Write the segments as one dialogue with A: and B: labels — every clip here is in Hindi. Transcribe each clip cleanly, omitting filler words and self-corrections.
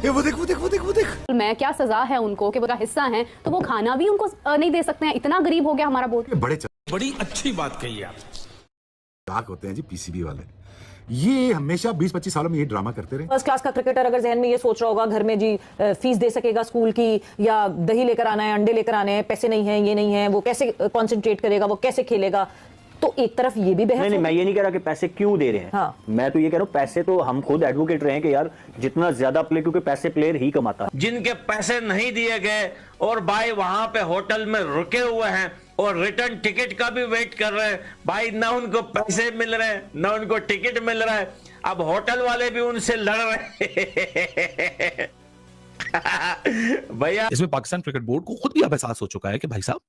A: वो देख वो देख वो देख वो देख।
B: मैं क्या सजा है उनको कि वो हिस्सा हैं, तो वो खाना भी उनको नहीं दे सकते हैं। इतना गरीब हो गया हमारा बोर्ड।
C: बड़ी अच्छी बात कही आप।
A: चाक होते हैं जी पीसीबी वाले, ये हमेशा 20-25 सालों में ये ड्रामा करते रहे।
D: फर्स्ट क्लास का क्रिकेटर अगर जहन में ये सोच रहा होगा घर में जी फीस दे सकेगा स्कूल की, या दही लेकर आना है, अंडे लेकर आने हैं, पैसे नहीं है, ये नहीं है, वो कैसे कंसंट्रेट करेगा, वो कैसे खेलेगा, तो एक तरफ ये भी बहस
E: नहीं, मैं ये नहीं कह रहा कि पैसे क्यों दे रहे हैं।
D: हाँ।
E: मैं तो ये कह रहा हूँ पैसे तो हम खुद एडवोकेट रहे हैं कि यार जितना ज्यादा प्ले, क्योंकि पैसे प्लेयर ही कमाता है।
F: जिनके पैसे नहीं दिए गए और भाई वहां पे होटल में रुके हुए हैं और रिटर्न टिकट का भी वेट कर रहे हैं, भाई ना उनको पैसे मिल रहे हैं ना उनको टिकट मिल रहा है। अब होटल वाले भी उनसे लड़ रहे हैं। भैया
C: इसमें पाकिस्तान क्रिकेट बोर्ड को खुद भी अब एहसास हो चुका है कि भाई साहब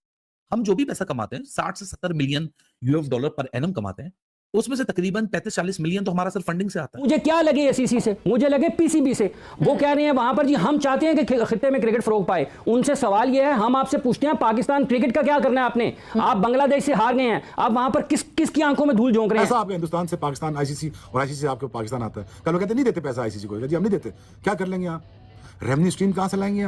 C: हम जो भी पैसा कमाते हैं 60 से 70 million US dollar per annum कमाते हैं, उसमें से तकरीबन 35-40 मिलियन तो हमारा सिर्फ फंडिंग से आता है।
G: मुझे क्या लगे एसीसी से, मुझे लगे पीसीबी से। वो कह रहे हैं वहां पर जी हम चाहते हैं कि खित्ते में क्रिकेट फरोग पाए। उनसे सवाल यह है, हम आपसे पूछते हैं पाकिस्तान क्रिकेट का क्या करना है आपने? आप बांग्लादेश से हार गए हैं, आप वहां पर किसकी आंखों में धूल झोंक रहे हैं?
A: ऐसा आपके हिंदुस्तान से पाकिस्तान आईसीसी और आईसीसी से आपको पाकिस्तान आता है, कल वो कहते नहीं देते पैसा आईसीसी को, जी हम नहीं देते, क्या कर लेंगे आप? रेवेन्यू स्ट्रीम कहां से लाएंगे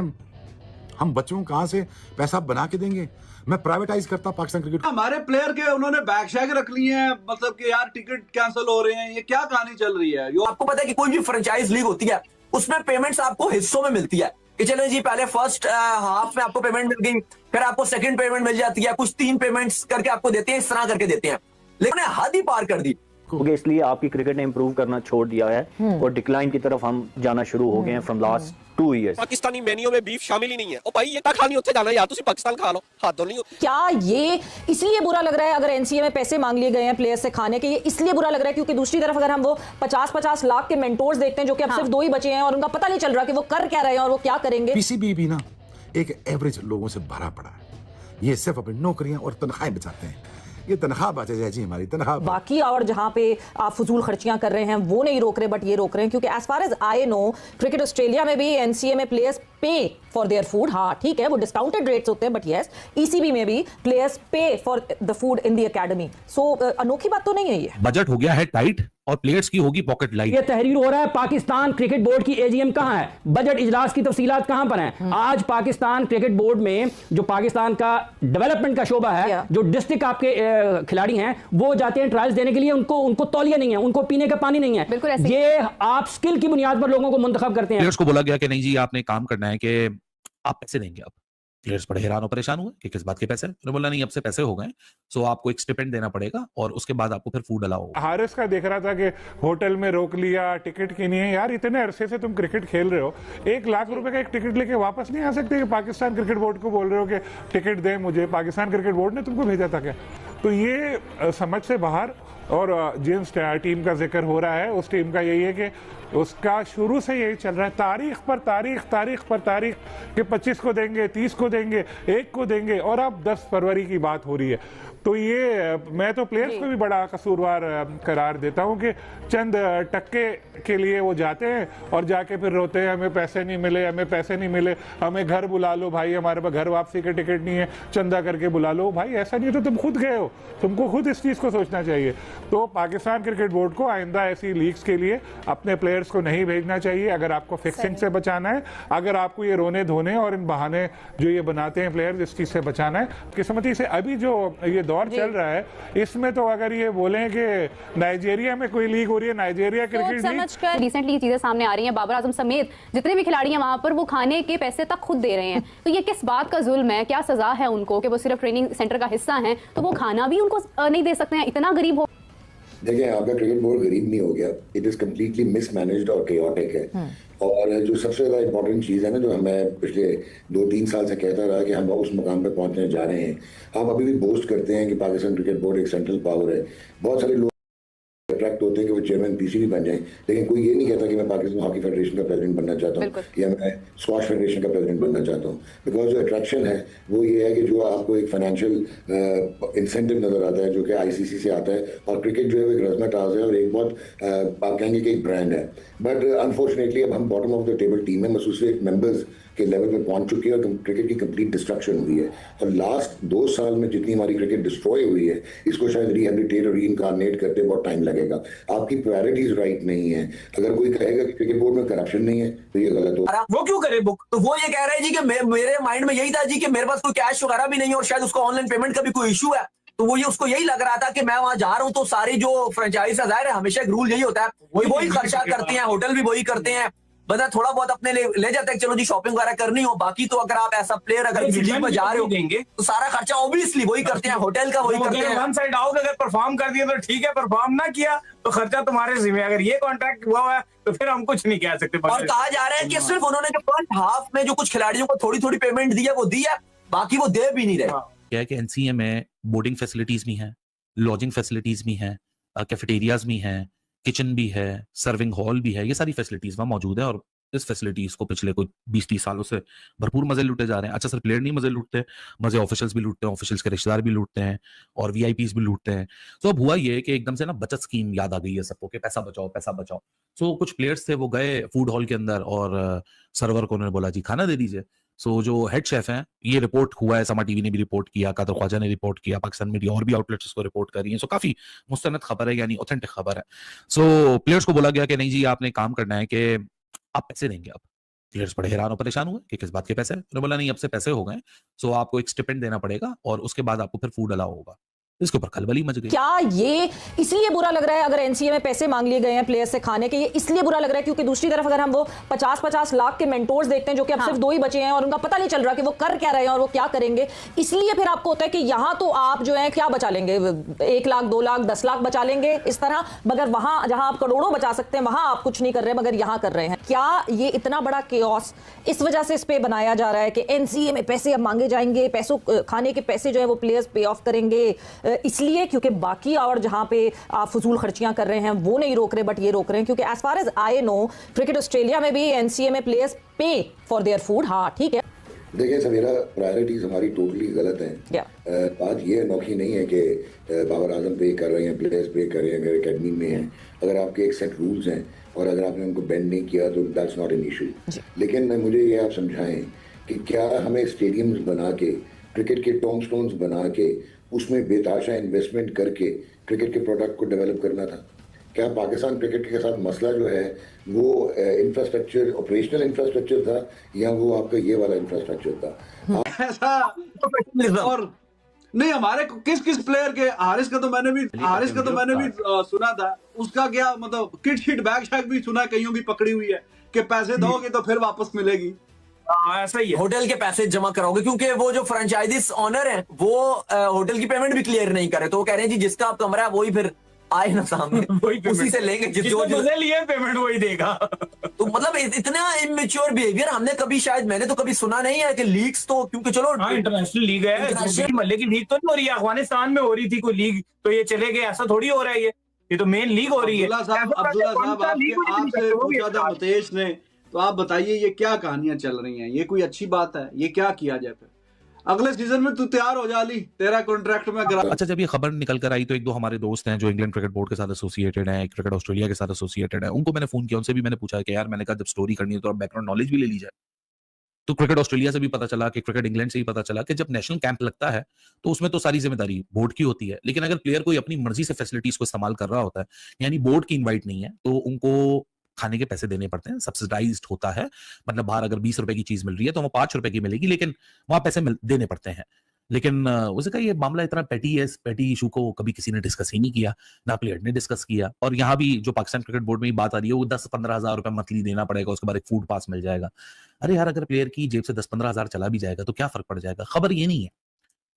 A: हम बच्चों को कहां से पैसा बना के देंगे? मैं प्राइवेटाइज करता पाकिस्तान क्रिकेट।
H: हमारे प्लेयर के उन्होंने बैग शैग रख लिए हैं, मतलब कि यार टिकट कैंसिल हो रहे हैं, ये क्या कहानी चल रही है?
I: आपको पता है कि कोई भी फ्रेंचाइज लीग होती है उसमें पेमेंट्स आपको हिस्सों में मिलती है कि चलो जी पहले फर्स्ट हाफ में आपको पेमेंट मिल गई, फिर आपको सेकंड पेमेंट मिल जाती है, कुछ 3 पेमेंट्स करके आपको देते हैं, इस तरह करके देते हैं, लेकिन हद ही पार कर दी।
E: क्योंकि इसलिए आपकी क्रिकेट ने इंप्रूव करना छोड़ दिया है और डिक्लाइन की तरफ हम जाना शुरू हो गए हैं from last 2 years.
J: Pakistani menu में बीफ शामिल ही नहीं है। ओ भाई ये क्या खानी होते जाना यार, तुसी पाकिस्तान खा लो, हाथ नहीं।
D: क्या ये इसलिए बुरा लग रहा है अगर एनसीए में पैसे मांग लिए गए हैं प्लेयर्स से खाने के, ये इसलिए बुरा लग रहा है क्योंकि दूसरी तरफ अगर हम वो 50-50 लाख के मेंटोर्स देखते हैं जो कि अब सिर्फ 2 ही बचे हैं और उनका पता नहीं चल रहा कि वो कर क्या रहे हैं और वो क्या करेंगे।
A: पीसीबी भी ना एक एवरेज लोगों से भरा पड़ा है, ये सिर्फ अपनी नौकरियां और तनख्वाहें बचाते हैं। ये तनख्वाह बचे जाए जी हमारी तनख्वाह।
D: बाकी और जहां पे आप फजूल खर्चियां कर रहे हैं वो नहीं रोक रहे, बट ये रोक रहे हैं क्योंकि as far as I know cricket Australia में भी एनसीए में players pay for their food. हाँ ठीक है, वो डिस्काउंटेड रेट्स होते हैं, बट यस ईसीबी में भी players pay for the food in the academy. So अनोखी बात तो नहीं है ये।
C: बजट हो गया है टाइट और प्लेयर्स की होगी पॉकेट लाइट।
G: ये तहरीर हो रहा है पाकिस्तान क्रिकेट बोर्ड की एजीएम कहां है, बजट इजलास की तफसीलात कहां पर हैं? आज पाकिस्तान क्रिकेट बोर्ड में जो पाकिस्तान का डेवलपमेंट का शोबा है, जो डिस्ट्रिक्ट आपके खिलाड़ी हैं वो जाते हैं ट्रायल्स देने के लिए, उनको तौलिया नहीं है, उनको पीने का पानी नहीं है। ये आप स्किल की बुनियाद पर लोगों को मुंतखब करते हैं।
C: प्लेयर्स को बोला गया कि नहीं जी आपने काम करना है कि आप पैसे देंगे। अब प्लेयर्स बड़े हैरान और परेशान हुए कि किस बात के पैसे। उन्होंने बोला नहीं अब से पैसे हो गए, सो आपको एक स्टिपेंड देना पड़ेगा और उसके बाद आपको फिर फूड अलाउ होगा।
K: हारिस का देख रहा था कि होटल में रोक लिया, टिकट की नहीं है। यार इतने अरसे से तुम क्रिकेट खेल रहे हो, 1 लाख रुपए का एक टिकट लेके वापस नहीं आ सकते कि पाकिस्तान क्रिकेट बोर्ड को बोल रहे हो कि टिकट दे मुझे? पाकिस्तान क्रिकेट बोर्ड ने तुमको भेजा था क्या? तो ये समझ से बाहर। और जिस टीम का जिक्र हो रहा है उस टीम का यही है कि उसका शुरू से यही चल रहा है, तारीख पर तारीख कि 25 को देंगे, 30 को देंगे, 1 को देंगे, और अब 10 फरवरी की बात हो रही है। तो ये मैं तो प्लेयर्स को भी बड़ा कसूरवार करार देता हूं कि चंद टक्के के लिए वो जाते हैं और जाके फिर रोते हैं हमें पैसे नहीं मिले, हमें पैसे नहीं मिले, हमें घर बुला लो भाई, हमारे पास घर वापसी के टिकट नहीं है, चंदा करके बुला लो। भाई ऐसा नहीं है, तो तुम खुद गए हो, तुमको खुद इस चीज़ को सोचना चाहिए। तो पाकिस्तान क्रिकेट बोर्ड को आइंदा ऐसी लीग्स के लिए अपने प्लेयर्स को नहीं भेजना चाहिए अगर आपको फिक्सिंग से बचाना है। अगर आपको ये रोने धोने और इन बहाने जो ये बनाते हैं प्लेयर्स इस चीज़ से बचाना है। किस्मती से अभी जो ये दौर चल रहा है इसमें तो अगर ये बोलें कि नाइजीरिया में कोई लीग हो रही है, नाइजीरिया क्रिकेट लीग,
B: रिसेंटली ये चीजें सामने आ रही हैं, बाबर आजम समेत जितने भी खिलाड़ी हैं वहां पर वो खाने के पैसे तक खुद दे रहे हैं। तो ये किस बात का जुल्म है, क्या सजा है उनको कि वो सिर्फ ट्रेनिंग सेंटर का हिस्सा हैं तो वो खाना भी उनको नहीं दे सकते हैं? इतना गरीब हो।
L: देखिए आपका क्रिकेट बोर्ड गरीब नहीं हो गया, इट इज कम्प्लीटली मिसमैनेज्ड और केओटिक है। और जो सबसे ज़्यादा इंपॉर्टेंट चीज़ है ना, जो हमें पिछले 2-3 साल से कहता रहा कि हम उस मुकाम पे पहुंचने जा रहे हैं। आप अभी भी बोस्ट करते हैं कि पाकिस्तान क्रिकेट बोर्ड एक सेंट्रल पावर है, बहुत सारे लोग अट्रैक्ट होते हैं कि वो चेयरमैन पीसीबी बन जाए, लेकिन कोई ये नहीं कहता कि मैं पाकिस्तान हॉकी फेडरेशन का प्रेसिडेंट बनना चाहता हूँ या मैं स्क्वाश फेडरेशन का प्रेसिडेंट बनना चाहता हूँ। बिकॉज जो अट्रैक्शन है वो ये है कि जो आपको एक फाइनेंशियल इंसेंटिव नजर आता है जो कि आईसीसी से आता है, और क्रिकेट जो है वो एक रज़्म-ए-ताज़ है और एक बहुत आप कहेंगे कि एक ब्रांड है। बट अनफॉर्चुनेटली अब हम bottom of the table team है, मसूसिएट मेंबर्स के लेवल पे पहुंच चुकी है और क्रिकेट की कंप्लीट डिस्ट्रक्शन हुई है। और लास्ट 2 साल में जितनी हमारी क्रिकेट डिस्ट्रॉय हुई है इसको शायद रिहेबिलिटेट और रीइनकार्नेट करते बहुत टाइम लगेगा। आपकी प्रायोरिटीज राइट नहीं है। अगर कोई कहेगा कि क्रिकेट बोर्ड में करप्शन नहीं है तो ये गलत हो।
I: वो क्यों करे बुक? तो वो ये कह रहे हैं जी कि मेरे माइंड में यही था जी कि मेरे पास कोई कैश वगैरह भी नहीं है और शायद उसको ऑनलाइन पेमेंट का भी कोई इशू है, तो वो ये उसको यही लग रहा था कि मैं वहां जा रहा हूं तो सारी जो फ्रेंचाइज है, जाहिर है हमेशा एक रूल यही होता है, वही खर्चा करते हैं, होटल भी वही करते हैं, बंदा थोड़ा बहुत अपने ले जाता है, चलो जी शॉपिंग वगैरह करनी हो, बाकी तो अगर आप ऐसा प्लेयर अगर लीग में जा रहे हो देंगे तो सारा खर्चा ऑब्वियसली वही करते हैं, होटल का वही करते हैं।
M: वन साइड आओगे, अगर परफॉर्म कर दिया तो ठीक है, परफॉर्म ना किया तो खर्चा तुम्हारे जिम्मे। अगर ये कॉन्ट्रैक्ट हुआ है तो फिर हम कुछ नहीं कह सकते।
I: और कहा जा रहा है कि सिर्फ उन्होंने जो फर्स्ट हाफ में जो कुछ खिलाड़ियों को थोड़ी थोड़ी पेमेंट दी है वो दी है, बाकी वो दे भी नहीं रहे।
C: क्या है कि एनसीए में बोर्डिंग फैसिलिटीज भी हैं, लॉजिंग फैसिलिटीज भी हैं, कैफेटेरियाज भी हैं, किचन भी है, सर्विंग हॉल भी है, ये सारी फैसिलिटीज वहां मौजूद है और इस फैसिलिटीज को पिछले कोई 20-30 सालों से भरपूर मजे लूटे जा रहे हैं। अच्छा, सिर्फ प्लेयर नहीं मजे लूटते, मजे ऑफिशियल्स भी लूटते हैं, ऑफिशियल्स के रिश्तेदार भी लूटते हैं और वीआईपीज भी लूटते हैं। तो अब हुआ ये कि एकदम से ना बचत स्कीम याद आ गई है सबको कि पैसा बचाओ पैसा बचाओ। सो कुछ प्लेयर्स थे वो गए फूड हॉल के अंदर और सर्वर को उन्होंने बोला जी खाना दे दीजिए। सो जो हेड शेफ हैं, ये रिपोर्ट हुआ है, समा टीवी ने भी रिपोर्ट किया, कादर ख्वाजा ने रिपोर्ट किया, पाकिस्तान मीडिया और भी आउटलेट्स इसको रिपोर्ट कर रही हैं। सो काफी मुस्तनद खबर है, यानी ऑथेंटिक खबर है। सो प्लेयर्स को बोला गया कि नहीं जी आपने काम करना है कि आप पैसे देंगे। अब प्लेयर्स बड़े हैरान और परेशान हुए कि किस बात के पैसे हैं। उन्होंने बोला नहीं अब से पैसे हो गए, सो आपको एक स्टिपेंड देना पड़ेगा और उसके बाद आपको फिर फूड अलाउ होगा। इसके ऊपर खलबली मच गई।
D: क्या ये इसलिए बुरा लग रहा है अगर एनसीए में पैसे मांग लिए गए हैं प्लेयर्स से खाने के, ये इसलिए बुरा लग रहा है क्योंकि दूसरी तरफ अगर हम वो 50-50 लाख के मेंटोर्स देखते हैं जो कि अब सिर्फ 2 ही बचे हैं और उनका पता नहीं चल रहा कि वो कर क्या रहे हैं और वो क्या करेंगे, इसलिए फिर आपको होता है कि यहां तो आप जो है क्या बचा लेंगे, 1 लाख 2 लाख 10 लाख बचा लेंगे इस तरह, मगर वहां जहां आप करोड़ों बचा सकते हैं वहां आप कुछ नहीं कर रहे मगर यहां कर रहे हैं। क्या ये इतना बड़ा केओस इस वजह से इस पे बनाया जा रहा है कि एनसीए में पैसे अब मांगे जाएंगे, पैसों खाने के पैसे जो है वो प्लेयर्स पे ऑफ करेंगे, इसलिए क्योंकि बाकी और जहां पे आप फजूल खर्चियां कर रहे हैं वो नहीं रोक रहे बट ये रोक रहे हैं? क्योंकि as far as I know cricket Australia में भी एनसीए में players pay for their food. हाँ ठीक है,
L: देखिए सवेरा प्रायोरिटीज हमारी टोटली गलत हैं। बात ये अनोखी नहीं है कि बाबर आजम पे कर रहे हैं, प्लेयर्स पे कर रहे हैं, अगर अकेडमी में हैं, अगर आपके एक सेट रूल्स हैं और अगर आपने उनको बेंड नहीं किया तो दैट्स नॉट एन इशू। लेकिन मुझे ये आप समझाएं कि क्या हमें स्टेडियम्स बना के, क्रिकेट के टॉम स्टोन्स बना के, उसमें बेताशा इन्वेस्टमेंट करके क्रिकेट के प्रोडक्ट को डेवलप करना था? क्या पाकिस्तान क्रिकेट के साथ मसला जो है वो इंफ्रास्ट्रक्चर, ऑपरेशनल इंफ्रास्ट्रक्चर था या वो आपका ये वाला इंफ्रास्ट्रक्चर था?
H: ऐसा और नहीं, हमारे किस किस प्लेयर के, हारिस का तो मैंने भी सुना था, उसका क्या मतलब किट शिट बैग शैग भी सुना, कईयों की पकड़ी हुई है कि पैसे दोगे तो फिर वापस मिलेगी।
I: ऐसा ही है, होटल के पैसे जमा कराओगे क्योंकि वो जो फ्रेंचाइजीज ऑनर हैं वो होटल की पेमेंट भी क्लियर नहीं करे, तो वो कह रहे हैं जी जिसका आप कमरा है वही फिर आए ना सामने उसी से लेंगे, जो
M: लिए पेमेंट वही देगा।
I: तो मतलब इतना इमेच्योर बिहेवियर हमने कभी, शायद मैंने तो कभी सुना नहीं है कि लीग्स तो, क्योंकि चलो
M: इंटरनेशनल लीग है, मल्ले की लीग तो नहीं हो रही है, अफगानिस्तान में हो रही थी कोई लीग तो ये चले गए, ऐसा थोड़ी हो रहा है, ये तो मेन लीग हो रही है।
H: अब्दुल्ला साहब आपसे पूछा था मुतेश ने, तो आप बताइए ये क्या कहानियां चल रही हैं, ये कोई अच्छी बात है? ये क्या किया जाए? फिर अगले सीजन में तू तैयार हो जा ली, तेरा कॉन्ट्रैक्ट में करा।
C: अच्छा, जब ये खबर निकल कर आई तो एक दो हमारे दोस्त हैं जो इंग्लैंड क्रिकेट बोर्ड के साथ एसोसिएटेड हैं, क्रिकेट ऑस्ट्रेलिया के साथ एसोसिएटेड है, उनको मैंने फोन किया, उनसे भी मैंने पूछा कि यार, मैंने कहा जब स्टोरी करनी है तो बैकग्राउंड नॉलेज भी ले ली जाए। तो क्रिकेट ऑस्ट्रेलिया से भी पता चला कि क्रिकेट इंग्लैंड से ही पता चला कि जब नेशनल कैंप लगता है तो उसमें तो सारी जिम्मेदारी बोर्ड की होती है, लेकिन अगर प्लेयर कोई अपनी मर्जी से फैसिलिटीज को इस्तेमाल कर रहा होता है, यानी बोर्ड की इन्वाइट नहीं है, तो उनको खाने के पैसे देने पड़ते हैं, सब्सिडाइज्ड होता है, मतलब बाहर अगर 20 रुपए की चीज मिल रही है तो वो 5 रुपए की मिलेगी, लेकिन वहां पैसे देने पड़ते हैं। लेकिन उसे कहा ये मामला इतना पेटी है, इस पेटी इशू को कभी किसी ने डिस्कस ही नहीं किया, ना प्लेयर ने डिस्कस किया। और यहाँ भी जो पाकिस्तान क्रिकेट बोर्ड में बात आ रही है वो 10-15 हजार रुपए मंथली देना पड़ेगा, उसके बाद एक फूड पास मिल जाएगा। अरे यार, अगर प्लेयर की जेब से 10-15 हजार चला भी जाएगा तो क्या फर्क पड़ जाएगा? खबर ये नहीं है,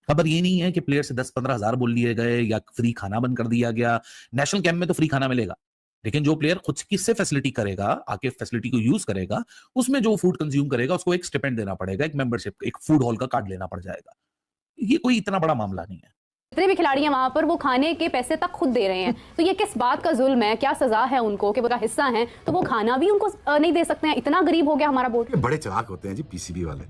C: खबर ये नहीं है कि प्लेयर से 10-15 हजार बोल लिए गए या फ्री खाना बंद कर दिया गया। नेशनल कैंप में तो फ्री खाना मिलेगा, लेकिन जो प्लेयर खुद किससे फैसिलिटी करेगा, आके फैसिलिटी को यूज करेगा, उसमें जो फूड कंज्यूम करेगा उसको एक स्टिपेंड देना पड़ेगा, एक मेंबरशिप, एक फूड हॉल का कार्ड लेना पड़ जाएगा। ये कोई इतना बड़ा मामला नहीं है।
B: जितने भी खिलाड़ी हैं वहां पर वो खाने के पैसे तक खुद दे रहे हैं, तो ये किस बात का जुल्म है? क्या सजा है उनको कि वो हिस्सा है तो वो खाना भी उनको नहीं दे सकते हैं? इतना गरीब हो गया हमारा बोर्ड।
A: बड़े चालाक होते हैं जी पीसीबी वाले,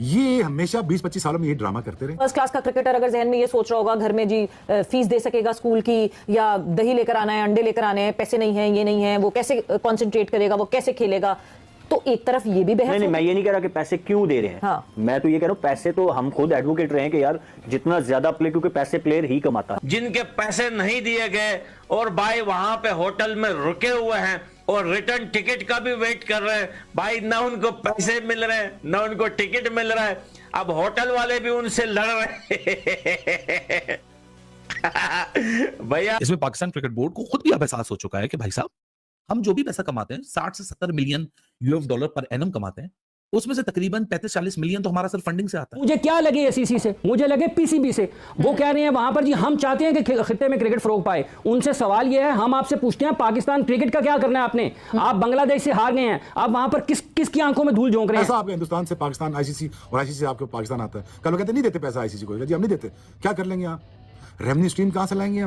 A: ये हमेशा 20-25 सालों में ये ड्रामा करते रहे।
D: फर्स्ट क्लास का क्रिकेटर अगर जहन में ये सोच रहा होगा घर में जी फीस दे सकेगा स्कूल की, या दही लेकर आना है, अंडे लेकर आने हैं, पैसे नहीं है, ये नहीं है, वो कैसे कॉन्सेंट्रेट करेगा, वो कैसे खेलेगा? तो एक तरफ ये भी बहस
E: नहीं, मैं ये नहीं कह रहा कि पैसे क्यों दे रहे हैं।
D: हाँ।
E: मैं तो ये कह रहा हूँ पैसे तो हम खुद एडवोकेट रहे हैं कि यार जितना ज्यादा प्ले, क्योंकि पैसे प्लेयर ही कमाता है।
F: जिनके पैसे नहीं दिए गए और भाई वहां पे होटल में रुके हुए हैं और रिटर्न टिकट का भी वेट कर रहे हैं, भाई ना उनको पैसे मिल रहे हैं ना उनको टिकट मिल रहा है। अब होटल वाले भी उनसे लड़ रहे हैं। भैया
C: इसमें पाकिस्तान क्रिकेट बोर्ड को खुद भी अब एहसास हो चुका है कि भाई साहब हम जो भी पैसा कमाते हैं 60 से 70 million US dollar per annum कमाते हैं, उसमें से तकरीबन 35-40 मिलियन तो हमारा सिर्फ फंडिंग से आता है।
G: मुझे क्या लगे एसीसी से, मुझे लगे पीसीबी से। वो कह रहे हैं वहां पर जी हम चाहते हैं कि खित्ते में क्रिकेट फरोग पाए। उनसे सवाल यह है, हम आपसे पूछते हैं पाकिस्तान क्रिकेट का क्या करना है आपने? आप बांग्लादेश से हार गए हैं, आप वहां पर किसकी आंखों में धूल झोंक रहे हैं?
A: पैसा आपके हिंदुस्तान से पाकिस्तान आईसीसी और आईसीसी से आपके पाकिस्तान आता है। कल वो कहते नहीं देते पैसा आईसीसी को, जी हम नहीं देते, क्या कर लेंगे आप? रेवेन्यू स्ट्रीम कहां से लाएंगे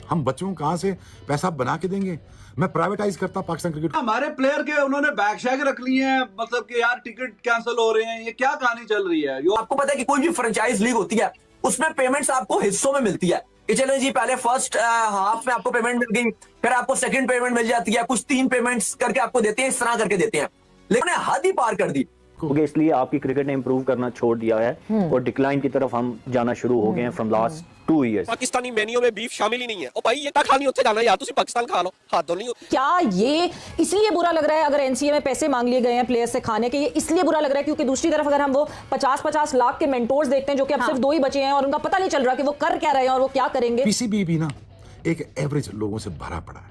A: हम बच्चों को कहां से पैसा बना के देंगे? मैं प्राइवेटाइज करता पाकिस्तान क्रिकेट।
H: हमारे प्लेयर के उन्होंने बैग शैग रख लिए हैं, मतलब कि यार टिकट कैंसिल हो रहे हैं, ये क्या कहानी चल रही है?
I: आपको पता है कि कोई भी फ्रेंचाइज लीग होती है उसमें पेमेंट्स आपको हिस्सों में मिलती है कि चलो जी पहले फर्स्ट हाफ में आपको पेमेंट मिल गई, फिर आपको सेकंड पेमेंट मिल जाती है, कुछ 3 पेमेंट्स करके आपको देते हैं, इस तरह करके देते हैं। लेकिन हद ही पार कर दी,
E: क्योंकि इसलिए आपकी क्रिकेट ने इंप्रूव करना छोड़ दिया है और डिक्लाइन की तरफ हम जाना शुरू हो गए हैं from last 2 years।
J: Pakistani menu में बीफ शामिल ही नहीं है। ओ भाई ये क्या खानी उत्थे जाना यार, तुसी पाकिस्तान खा लो, हाथ धो नहीं।
D: क्या ये इसलिए बुरा लग रहा है अगर एनसीए में पैसे मांग लिए गए हैं प्लेयर्स से खाने के, ये इसलिए बुरा लग रहा है क्योंकि दूसरी तरफ अगर हम वो 50-50 लाख के मेंटोर्स देखते हैं जो कि अब सिर्फ 2 ही बचे हैं और उनका पता नहीं चल रहा कि वो कर क्या रहे हैं और वो क्या करेंगे।
A: पीसीबी भी ना एक एवरेज लोगों से भरा पड़ा है।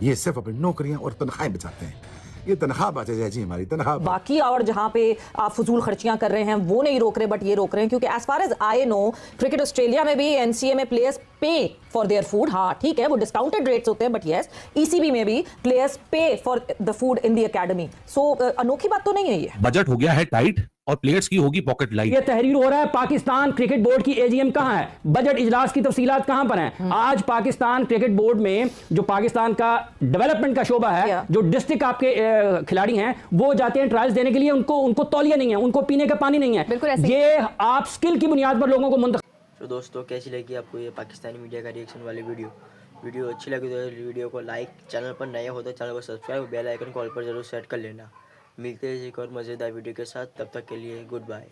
A: ये सिर्फ अपनी नौकरियां और तनख्वाहें बचाते हैं। ये तनख्वाह बचा जाए जी, हमारी तनख्वाह।
D: बाकी और जहां पे आप फजूल खर्चियां कर रहे हैं वो नहीं रोक रहे, बट ये रोक रहे हैं क्योंकि as far as I know cricket Australia में भी एनसीए में players pay for their food. हाँ ठीक है, वो डिस्काउंटेड रेट्स होते हैं, बट यस ईसीबी में भी players pay for the food in the academy. So अनोखी बात तो नहीं है ये।
C: बजट हो गया है टाइट और प्लेयर्स की होगी पॉकेट लाइट।
G: ये तहरीर हो रहा है पाकिस्तान क्रिकेट बोर्ड की एजीएम कहां है, बजट इजलास की तफसीलात कहां पर हैं? आज पाकिस्तान क्रिकेट बोर्ड में जो पाकिस्तान का डेवलपमेंट का शोबा है, जो डिस्ट्रिक्ट आपके खिलाड़ी हैं वो जाते हैं ट्रायल्स देने के लिए, उनको तौलिया नहीं है, उनको पीने का पानी नहीं है। ये आप स्किल की बुनियाद पर लोगों को मुंतखब।
N: तो दोस्तों कैसी लगी आपको ये पाकिस्तानी मीडिया का रिएक्शन वाली वीडियो अच्छी लगी तो वीडियो को लाइक, चैनल पर नया हो तो चैनल को सब्सक्राइब, बेल आइकन कॉल पर जरूर सेट कर लेना। मिलते हैं एक और मज़ेदार वीडियो के साथ, तब तक के लिए गुड बाय।